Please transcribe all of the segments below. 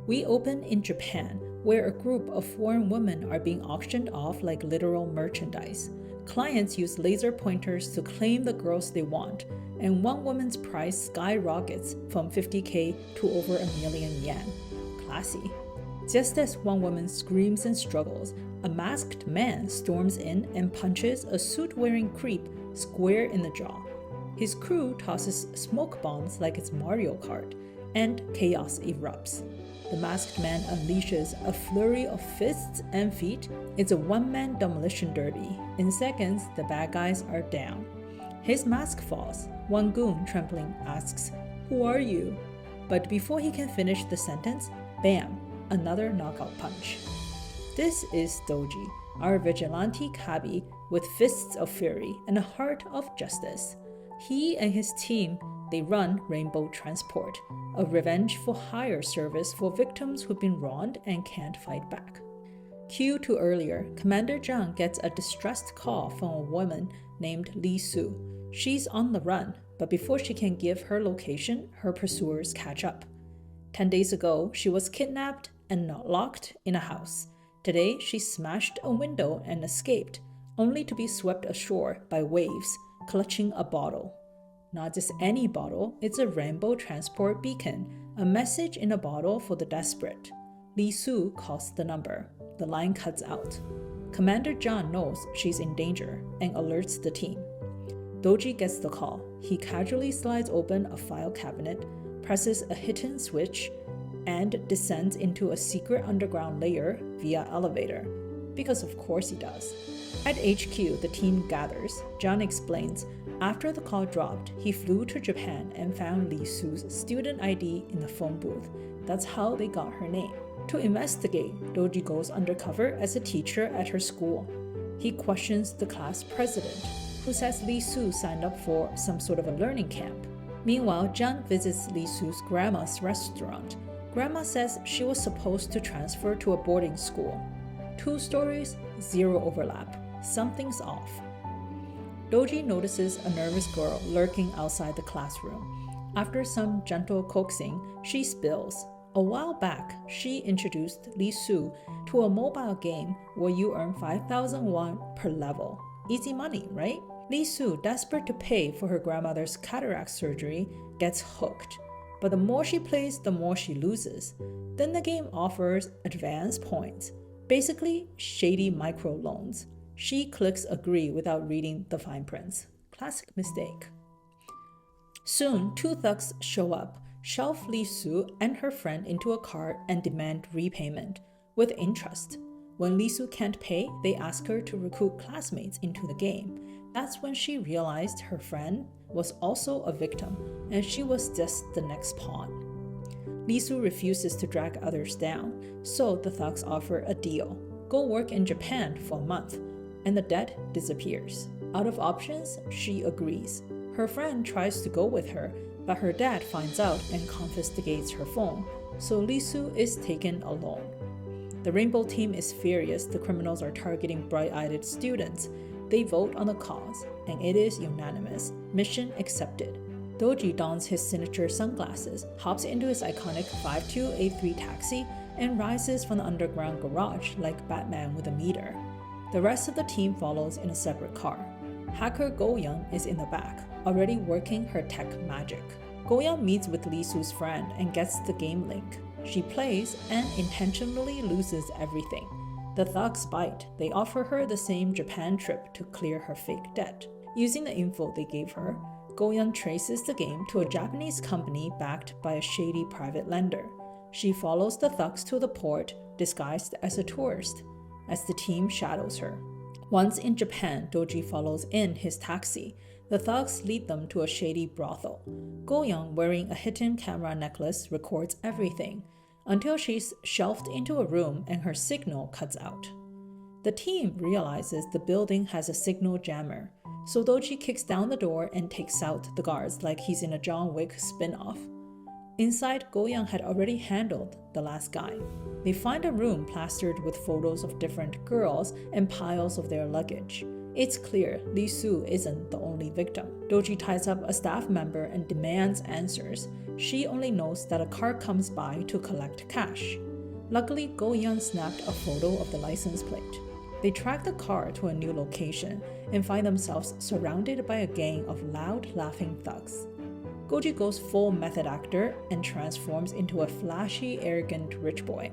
We open in Japan, where a group of foreign women are being auctioned off like literal merchandise. Clients use laser pointers to claim the girls they want, and one woman's price skyrockets from 50k to over a million yen. Classy. Just as one woman screams and struggles, a masked man storms in and punches a suit-wearing creep square in the jaw. His crew tosses smoke bombs like it's Mario Kart, and chaos erupts. The masked man unleashes a flurry of fists and feet. It's a one-man demolition derby. In seconds, the bad guys are down. His mask falls. One goon, trembling, asks, "Who are you?" But before he can finish the sentence, bam, another knockout punch. This is Doji, our vigilante cabbie with fists of fury and a heart of justice. He and his team, they run Rainbow Transport, a revenge-for-hire service for victims who've been wronged and can't fight back. Cue to earlier, Commander Zhang gets a distressed call from a woman named Lee Su. She's on the run, but before she can give her location, her pursuers catch up. 10 days ago, she was kidnapped and locked in a house. Today, she smashed a window and escaped, only to be swept ashore by waves, clutching a bottle. Not just any bottle, it's a Rainbow Transport beacon, a message in a bottle for the desperate. Lee Su calls the number. The line cuts out. Commander John knows she's in danger and alerts the team. Doji gets the call. He casually slides open a file cabinet, presses a hidden switch, and descends into a secret underground layer via elevator. Because of course he does. At HQ, the team gathers. John explains, after the call dropped, he flew to Japan and found Lee Su's student ID in the phone booth. That's how they got her name. To investigate, Doji goes undercover as a teacher at her school. He questions the class president, who says Lee Su signed up for some sort of a learning camp. Meanwhile, John visits Lee Su's grandma's restaurant. Grandma says she was supposed to transfer to a boarding school. 2 stories, 0 overlap. Something's off. Doji notices a nervous girl lurking outside the classroom. After some gentle coaxing, she spills. A while back, she introduced Lee Su to a mobile game where you earn 5,000 won per level. Easy money, right? Lee Su, desperate to pay for her grandmother's cataract surgery, gets hooked. But the more she plays, the more she loses. Then the game offers advance points, basically shady microloans. She clicks agree without reading the fine prints. Classic mistake. Soon, 2 thugs show up, shove Lee Su and her friend into a car and demand repayment, with interest. When Lee Su can't pay, they ask her to recruit classmates into the game. That's when she realized her friend was also a victim, and she was just the next pawn. Lee Su refuses to drag others down, so the thugs offer a deal. Go work in Japan for a month, and the debt disappears. Out of options, she agrees. Her friend tries to go with her, but her dad finds out and confiscates her phone, so Lee Su is taken alone. The Rainbow team is furious the criminals are targeting bright-eyed students. They vote on the cause, and it is unanimous. Mission accepted. Doji dons his signature sunglasses, hops into his iconic 5283 taxi, and rises from the underground garage like Batman with a meter. The rest of the team follows in a separate car. Hacker Go-young is in the back, already working her tech magic. Go-young meets with Lee Su's friend and gets the game link. She plays and intentionally loses everything. The thugs bite. They offer her the same Japan trip to clear her fake debt. Using the info they gave her, Go-young traces the game to a Japanese company backed by a shady private lender. She follows the thugs to the port, disguised as a tourist, as the team shadows her. Once in Japan, Doji follows in his taxi. The thugs lead them to a shady brothel. Go-young, wearing a hidden camera necklace, records everything, until she's shelved into a room and her signal cuts out. The team realizes the building has a signal jammer, so Doji kicks down the door and takes out the guards like he's in a John Wick spin-off. Inside, Go-young had already handled the last guy. They find a room plastered with photos of different girls and piles of their luggage. It's clear Lee Su isn't the only victim. Doji ties up a staff member and demands answers. She only knows that a car comes by to collect cash. Luckily, Go-yeon snapped a photo of the license plate. They track the car to a new location and find themselves surrounded by a gang of loud, laughing thugs. Goji goes full method actor and transforms into a flashy, arrogant rich boy.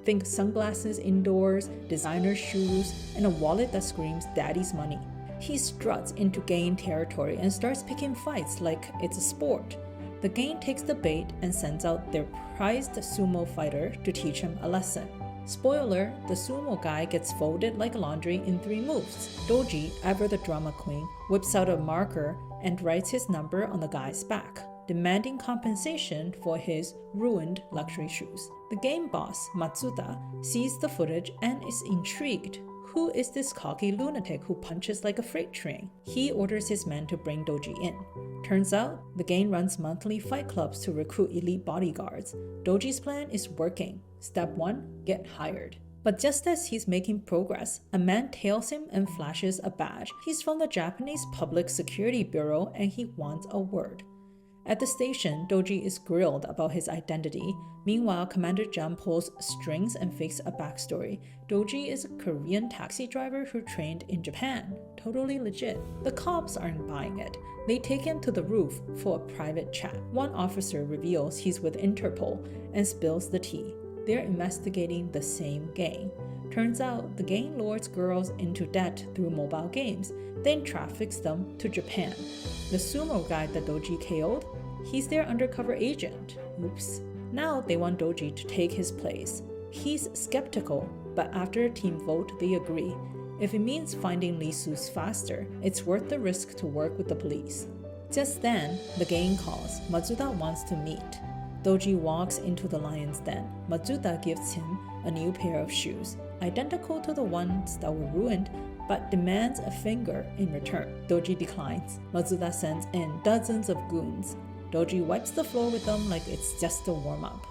Think sunglasses indoors, designer shoes, and a wallet that screams daddy's money. He struts into gang territory and starts picking fights like it's a sport. The gang takes the bait and sends out their prized sumo fighter to teach him a lesson. Spoiler, the sumo guy gets folded like laundry in 3 moves. Doji, ever the drama queen, whips out a marker and writes his number on the guy's back, demanding compensation for his ruined luxury shoes. The game boss, Matsuda, sees the footage and is intrigued. Who is this cocky lunatic who punches like a freight train? He orders his men to bring Doji in. Turns out, the gang runs monthly fight clubs to recruit elite bodyguards. Doji's plan is working. Step 1, get hired. But just as he's making progress, a man tails him and flashes a badge. He's from the Japanese Public Security Bureau and he wants a word. At the station, Doji is grilled about his identity. Meanwhile, Commander Jung pulls strings and fakes a backstory. Doji is a Korean taxi driver who trained in Japan. Totally legit. The cops aren't buying it. They take him to the roof for a private chat. One officer reveals he's with Interpol and spills the tea. They're investigating the same gang. Turns out, the gang lures girls into debt through mobile games, then traffics them to Japan. The sumo guy that Doji KO'd, he's their undercover agent. Oops. Now they want Doji to take his place. He's skeptical, but after a team vote, they agree. If it means finding Lee Su's faster, it's worth the risk to work with the police. Just then, the gang calls. Matsuda wants to meet. Doji walks into the lion's den. Matsuda gives him a new pair of shoes, identical to the ones that were ruined, but demands a finger in return. Doji declines. Matsuda sends in dozens of goons. Doji wipes the floor with them like it's just a warm-up.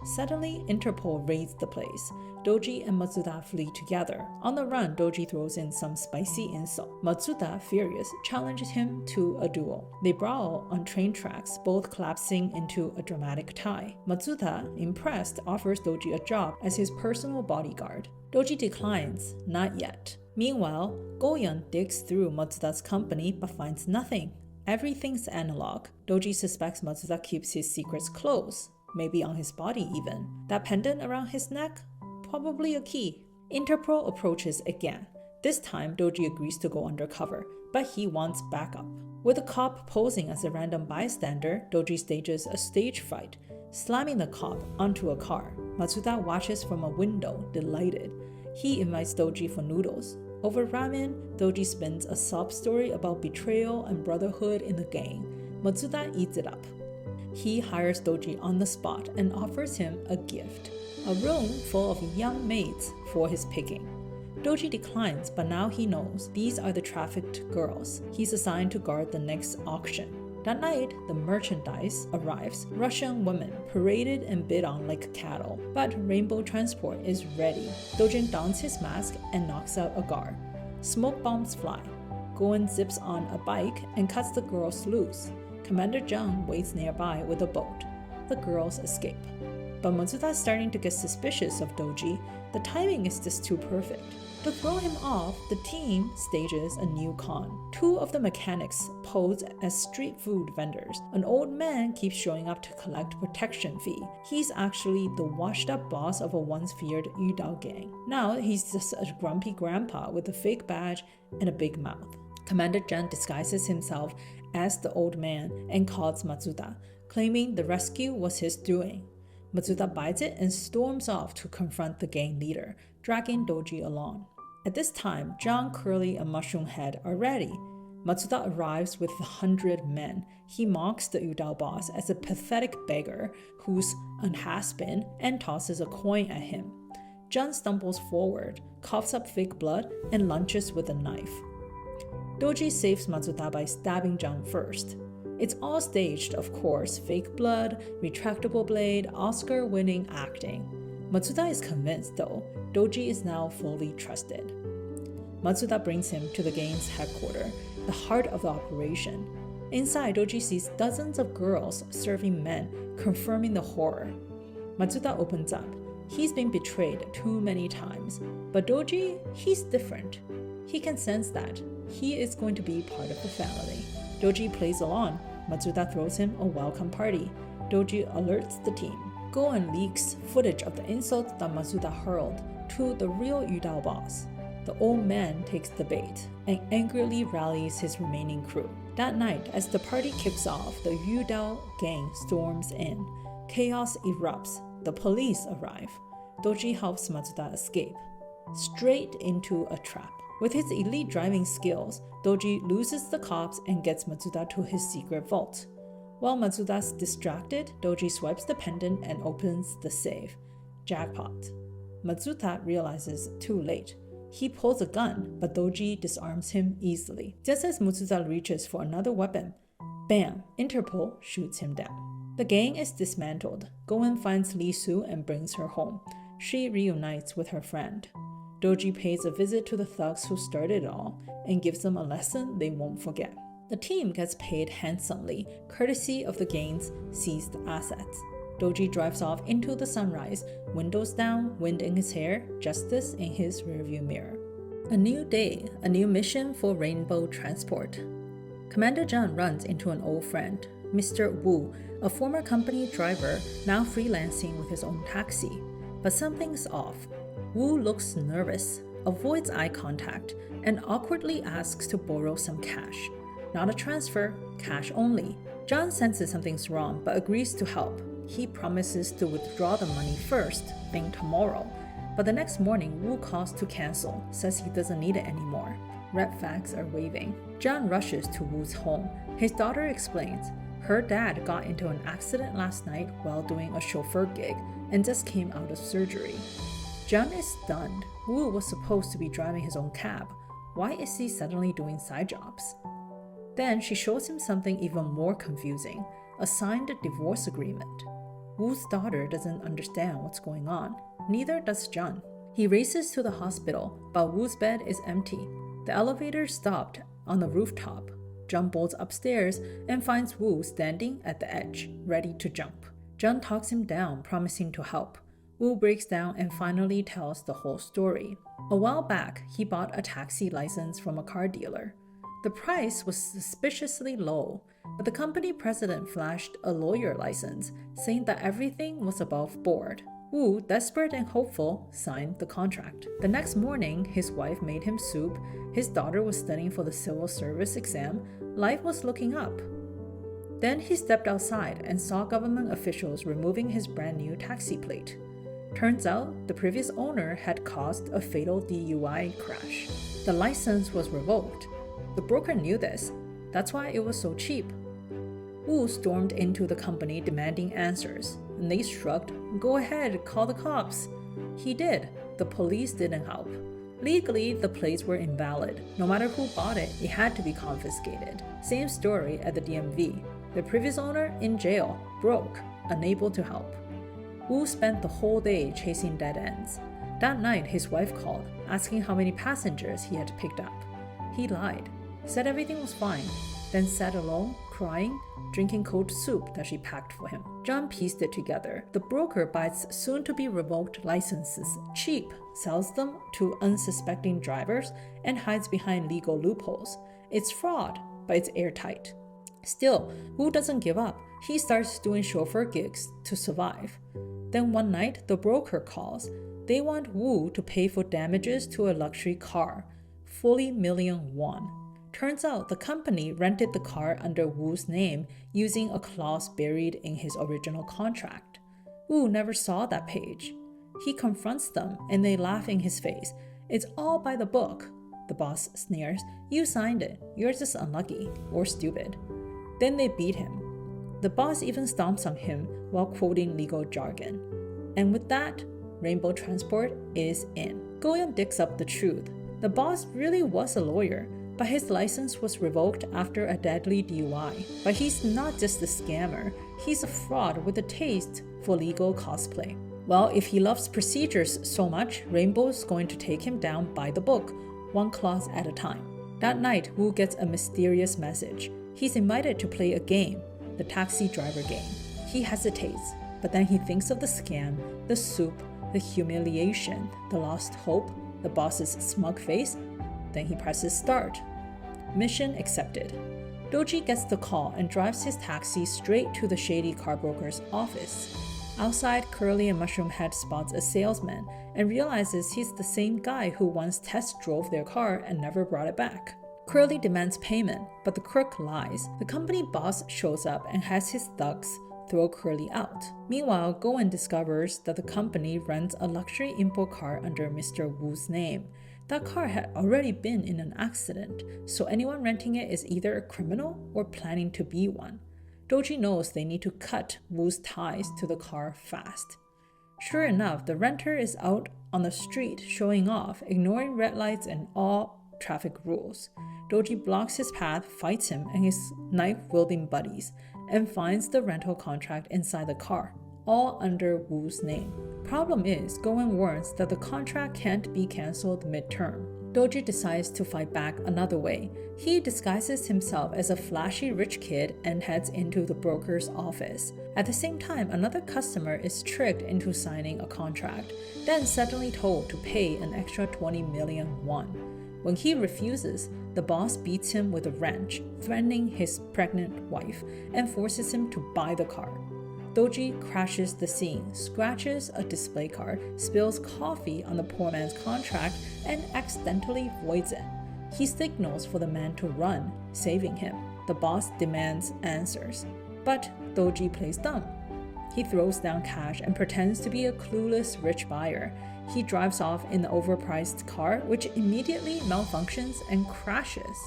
Suddenly, Interpol raids the place. Doji and Matsuda flee together. On the run, Doji throws in some spicy insult. Matsuda, furious, challenges him to a duel. They brawl on train tracks, both collapsing into a dramatic tie. Matsuda, impressed, offers Doji a job as his personal bodyguard. Doji declines, not yet. Meanwhile, Go-yeon digs through Matsuda's company but finds nothing. Everything's analog. Doji suspects Matsuda keeps his secrets close. Maybe on his body even. That pendant around his neck? Probably a key. Interpol approaches again. This time, Doji agrees to go undercover, but he wants backup. With a cop posing as a random bystander, Doji stages a stage fight, slamming the cop onto a car. Matsuda watches from a window, delighted. He invites Doji for noodles. Over ramen, Doji spins a sob story about betrayal and brotherhood in the gang. Matsuda eats it up. He hires Doji on the spot and offers him a gift, a room full of young maids for his picking. Doji declines, but now he knows these are the trafficked girls. He's assigned to guard the next auction. That night, the merchandise arrives. Russian women paraded and bid on like cattle, but Rainbow Transport is ready. Dojin dons his mask and knocks out a guard. Smoke bombs fly. Goen zips on a bike and cuts the girls loose. Commander Jung waits nearby with a boat. The girls escape. But Matsuda is starting to get suspicious of Doji. The timing is just too perfect. To throw him off, the team stages a new con. 2 of the mechanics pose as street food vendors. An old man keeps showing up to collect protection fee. He's actually the washed-up boss of a once feared Yudao gang. Now he's just a grumpy grandpa with a fake badge and a big mouth. Commander Jung disguises himself as the old man and calls Matsuda, claiming the rescue was his doing. Matsuda bites it and storms off to confront the gang leader, dragging Doji along. At this time, Jung, Curly, and Mushroom Head are ready. Matsuda arrives with 100 men. He mocks the Udao boss as a pathetic beggar who's a has-been and tosses a coin at him. Jung stumbles forward, coughs up fake blood, and lunges with a knife. Doji saves Matsuda by stabbing Jung first. It's all staged, of course, fake blood, retractable blade, Oscar-winning acting. Matsuda is convinced though, Doji is now fully trusted. Matsuda brings him to the gang's headquarters, the heart of the operation. Inside, Doji sees dozens of girls serving men, confirming the horror. Matsuda opens up. He's been betrayed too many times. But Doji, he's different. He can sense that. He is going to be part of the family. Doji plays along. Matsuda throws him a welcome party. Doji alerts the team. Goen leaks footage of the insults that Matsuda hurled to the real Yudao boss. The old man takes the bait and angrily rallies his remaining crew. That night, as the party kicks off, the Yudao gang storms in. Chaos erupts. The police arrive. Doji helps Matsuda escape, straight into a trap. With his elite driving skills, Doji loses the cops and gets Matsuda to his secret vault. While Matsuda's distracted, Doji swipes the pendant and opens the safe. Jackpot. Matsuda realizes too late. He pulls a gun, but Doji disarms him easily. Just as Matsuda reaches for another weapon, bam, Interpol shoots him down. The gang is dismantled. Goen finds Lee Soo and brings her home. She reunites with her friend. Doji pays a visit to the thugs who started it all and gives them a lesson they won't forget. The team gets paid handsomely, courtesy of the gang's seized assets. Doji drives off into the sunrise, windows down, wind in his hair, justice in his rearview mirror. A new day, a new mission for Rainbow Transport. Commander Jun runs into an old friend, Mr. Wu, a former company driver now freelancing with his own taxi. But something's off. Wu looks nervous, avoids eye contact, and awkwardly asks to borrow some cash. Not a transfer, cash only. John senses something's wrong but agrees to help. He promises to withdraw the money first, being tomorrow. But the next morning, Wu calls to cancel, says he doesn't need it anymore. Red flags are waving. John rushes to Wu's home. His daughter explains, her dad got into an accident last night while doing a chauffeur gig and just came out of surgery. John is stunned. Wu was supposed to be driving his own cab. Why is he suddenly doing side jobs? Then she shows him something even more confusing, a signed divorce agreement. Wu's daughter doesn't understand what's going on. Neither does John. He races to the hospital, but Wu's bed is empty. The elevator stopped on the rooftop. John bolts upstairs and finds Wu standing at the edge, ready to jump. John talks him down, promising to help. Wu breaks down and finally tells the whole story. A while back, he bought a taxi license from a car dealer. The price was suspiciously low, but the company president flashed a lawyer license, saying that everything was above board. Wu, desperate and hopeful, signed the contract. The next morning, his wife made him soup, his daughter was studying for the civil service exam, life was looking up. Then he stepped outside and saw government officials removing his brand new taxi plate. Turns out, the previous owner had caused a fatal DUI crash. The license was revoked. The broker knew this. That's why it was so cheap. Wu stormed into the company demanding answers, and they shrugged, "Go ahead, call the cops." He did. The police didn't help. Legally, the plates were invalid. No matter who bought it, it had to be confiscated. Same story at the DMV. The previous owner in jail, broke, unable to help. Wu spent the whole day chasing dead ends. That night, his wife called, asking how many passengers he had picked up. He lied, said everything was fine, then sat alone, crying, drinking cold soup that she packed for him. John pieced it together. The broker buys soon-to-be revoked licenses cheap, sells them to unsuspecting drivers, and hides behind legal loopholes. It's fraud, but it's airtight. Still, Wu doesn't give up. He starts doing chauffeur gigs to survive. Then one night, the broker calls. They want Wu to pay for damages to a luxury car, 40 million won. Turns out the company rented the car under Wu's name using a clause buried in his original contract. Wu never saw that page. He confronts them and they laugh in his face. "It's all by the book." The boss sneers, "You signed it. You're just unlucky or stupid." Then they beat him. The boss even stomps on him while quoting legal jargon. And with that, Rainbow Transport is in. Goyeon digs up the truth. The boss really was a lawyer, but his license was revoked after a deadly DUI. But he's not just a scammer, he's a fraud with a taste for legal cosplay. Well, if he loves procedures so much, Rainbow's going to take him down by the book, one clause at a time. That night, Wu gets a mysterious message. He's invited to play a game, the taxi driver game. He hesitates, but then he thinks of the scam, the soup, the humiliation, the lost hope, the boss's smug face. Then he presses start. Mission accepted. Doji gets the call and drives his taxi straight to the shady car broker's office. Outside, Curly and Mushroom Head spots a salesman and realizes he's the same guy who once test drove their car and never brought it back. Curly demands payment, but the crook lies. The company boss shows up and has his thugs throw Curly out. Meanwhile, Go-eun discovers that the company rents a luxury import car under Mr. Woo's name. That car had already been in an accident, so anyone renting it is either a criminal or planning to be one. Doji knows they need to cut Woo's ties to the car fast. Sure enough, the renter is out on the street showing off, ignoring red lights and all traffic rules. Doji blocks his path, fights him and his knife-wielding buddies, and finds the rental contract inside the car, all under Woo's name. Problem is, Go-eun warns that the contract can't be cancelled mid-term. Doji decides to fight back another way. He disguises himself as a flashy rich kid and heads into the broker's office. At the same time, another customer is tricked into signing a contract, then suddenly told to pay an extra 20 million won. When he refuses, the boss beats him with a wrench, threatening his pregnant wife, and forces him to buy the car. Doji crashes the scene, scratches a display card, spills coffee on the poor man's contract, and accidentally voids it. He signals for the man to run, saving him. The boss demands answers, but Doji plays dumb. He throws down cash and pretends to be a clueless rich buyer. He drives off in the overpriced car, which immediately malfunctions and crashes.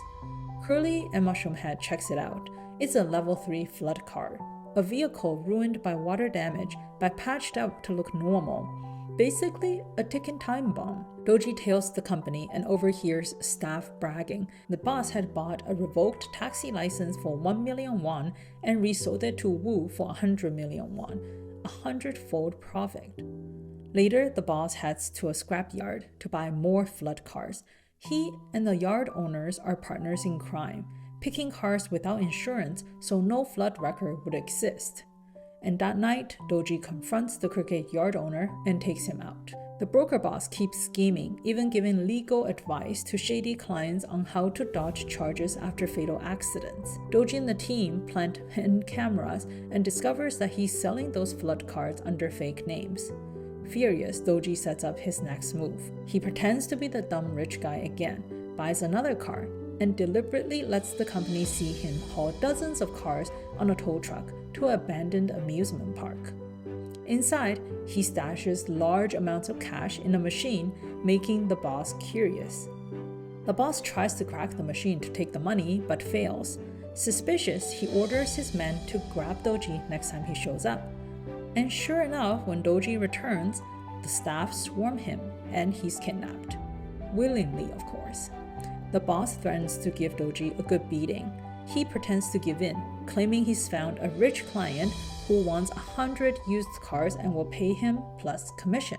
Curly and Mushroom Head checks it out. It's a level 3 flood car. A vehicle ruined by water damage but patched up to look normal. Basically, a ticking time bomb. Doji tails the company and overhears staff bragging. The boss had bought a revoked taxi license for 1 million won and resold it to Woo for 100 million won, 100-fold profit. Later, the boss heads to a scrapyard to buy more flood cars. He and the yard owners are partners in crime, picking cars without insurance so no flood record would exist. And that night, Doji confronts the crooked yard owner and takes him out. The broker boss keeps scheming, even giving legal advice to shady clients on how to dodge charges after fatal accidents. Doji and the team plant hidden cameras and discovers that he's selling those flood cards under fake names. Furious, Doji sets up his next move. He pretends to be the dumb rich guy again, buys another car, and deliberately lets the company see him haul dozens of cars on a tow truck to an abandoned amusement park. Inside, he stashes large amounts of cash in a machine, making the boss curious. The boss tries to crack the machine to take the money, but fails. Suspicious, he orders his men to grab Doji next time he shows up. And sure enough, when Doji returns, the staff swarm him and he's kidnapped. Willingly, of course. The boss threatens to give Doji a good beating. He pretends to give in, claiming he's found a rich client who wants 100 used cars and will pay him plus commission.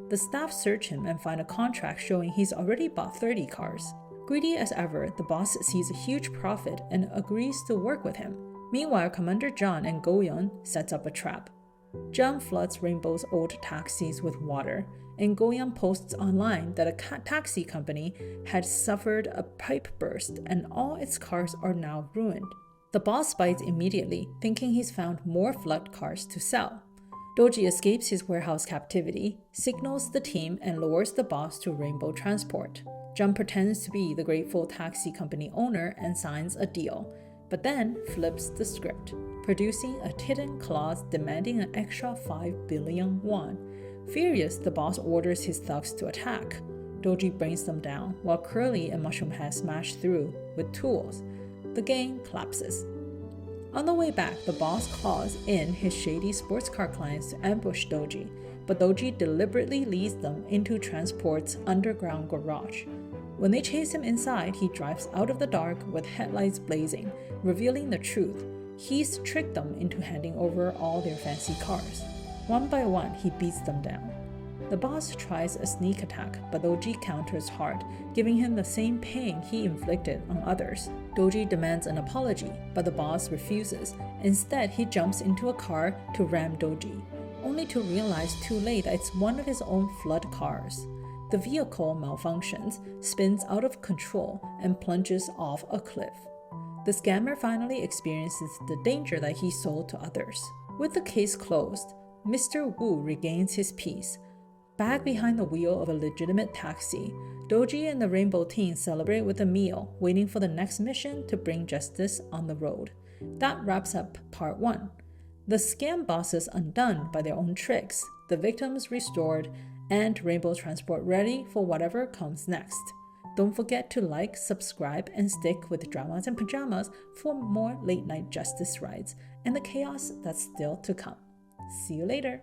The staff search him and find a contract showing he's already bought 30 cars. Greedy as ever, the boss sees a huge profit and agrees to work with him. Meanwhile, Commander John and Go-eun sets up a trap. John floods Rainbow's old taxis with water, and Go-eun posts online that a taxi company had suffered a pipe burst and all its cars are now ruined. The boss bites immediately, thinking he's found more flood cars to sell. Doji escapes his warehouse captivity, signals the team, and lures the boss to Rainbow Transport. John pretends to be the grateful taxi company owner and signs a deal, but then flips the script, producing a hidden clause demanding an extra 5 billion won. Furious, the boss orders his thugs to attack. Doji brings them down, while Curly and Mushroom Head smash through with tools. The gang collapses. On the way back, the boss calls in his shady sports car clients to ambush Doji, but Doji deliberately leads them into Transport's underground garage. When they chase him inside, he drives out of the dark with headlights blazing, revealing the truth. He's tricked them into handing over all their fancy cars. One by one, he beats them down. The boss tries a sneak attack, but Doji counters hard, giving him the same pain he inflicted on others. Doji demands an apology, but the boss refuses. Instead, he jumps into a car to ram Doji, only to realize too late that it's one of his own flood cars. The vehicle malfunctions, spins out of control, and plunges off a cliff. The scammer finally experiences the danger that he sold to others. With the case closed, Mr. Wu regains his peace. Back behind the wheel of a legitimate taxi, Doji and the Rainbow Team celebrate with a meal, waiting for the next mission to bring justice on the road. That wraps up part 1. The scam bosses undone by their own tricks, the victims restored, and Rainbow Transport ready for whatever comes next. Don't forget to like, subscribe, and stick with Dramas and Pajamas for more late-night justice rides and the chaos that's still to come. See you later!